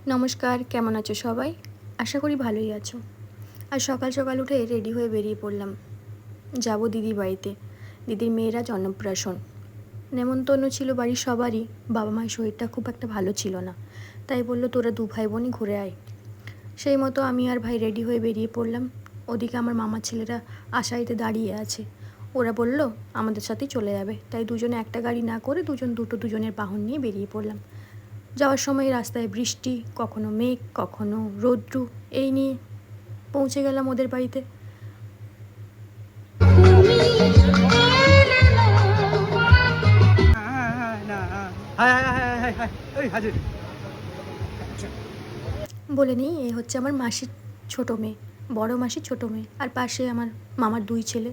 নমস্কার, কেমন আছো সবাই? আশা করি ভালোই আছো। আজ সকাল সকাল উঠে রেডি হয়ে বেরিয়ে পড়লাম। যাব দিদির বাড়িতে। দিদির মেয়েরা অন্নপ্রাশন। নেমন্তন্ন ছিল বাড়ির সবারই। বাবা মায়ের শরীরটা খুব একটা ভালো ছিল না, তাই বলল তোরা দু ভাই বোনই ঘুরে আয়। সেই মতো আমি আর ভাই রেডি হয়ে বেরিয়ে পড়লাম। ওদিকে আমার মামার ছেলেরা আশাইতে দাঁড়িয়ে আছে। ওরা বলল আমাদের সাথেই চলে যাবে, তাই দুজনে একটা গাড়ি না করে দুজনের বাহন নিয়ে বেরিয়ে পড়লাম। যাওয়ার সময় রাস্তায় বৃষ্টি, কখনো মেঘ, কখনো রৌদ্রু, এই নিয়ে পৌঁছে গেলাম ওদের বাড়িতে। বলে নিই, এ হচ্ছে আমার মাসির ছোট মেয়ে, বড় মাসির ছোট মেয়ে, আর পাশে আমার মামার দুই ছেলে।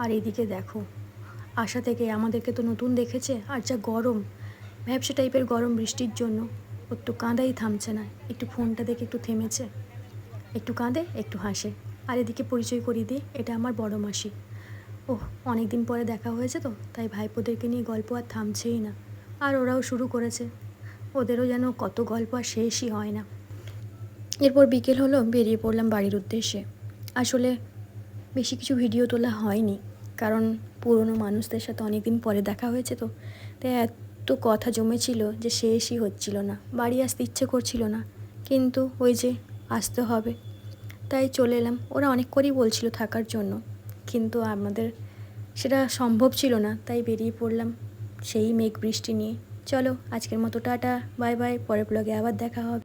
আর এইদিকে দেখো, আশা থেকে আমাদেরকে তো নতুন দেখেছে, আর যা গরম, ভ্যাপসা টাইপের গরম বৃষ্টির জন্য ওর তো কাঁদাই থামছে না। একটু ফোনটা দেখে একটু থেমেছে, একটু কাঁদে, একটু হাসে। আর এদিকে পরিচয় করিয়ে দিই, এটা আমার বড় মাসি। ওহ, অনেক দিন পরে দেখা হয়েছে তো, তাই ভাইপোদেরকে নিয়ে গল্প আর থামছেই না। আর ওরাও শুরু করেছে, ওদেরও যেন কত গল্প আর শেষই হয় না। এরপর বিকেল হলো, বেরিয়ে পড়লাম বাড়ির উদ্দেশ্যে। আসলে বেশি কিছু ভিডিও তোলা হয়নি, কারণ পুরনো মানুষদের সাথে অনেক দিন পরে দেখা হয়েছে তো, তাই এত কথা জমেছিল যে শেষই হচ্ছিল না। বাড়ি আসতে ইচ্ছে করছিল না, কিন্তু ওই যে আসতে হবে, তাই চলে এলাম। ওরা অনেক করেই বলছিল থাকার জন্য, কিন্তু আমাদের সেটা সম্ভব ছিল না, তাই বেরিয়ে পড়লাম সেই মেঘ বৃষ্টি নিয়ে। চলো, আজকের মতো টাটা, বাই বাই, পরের ব্লগে আবার দেখা হবে।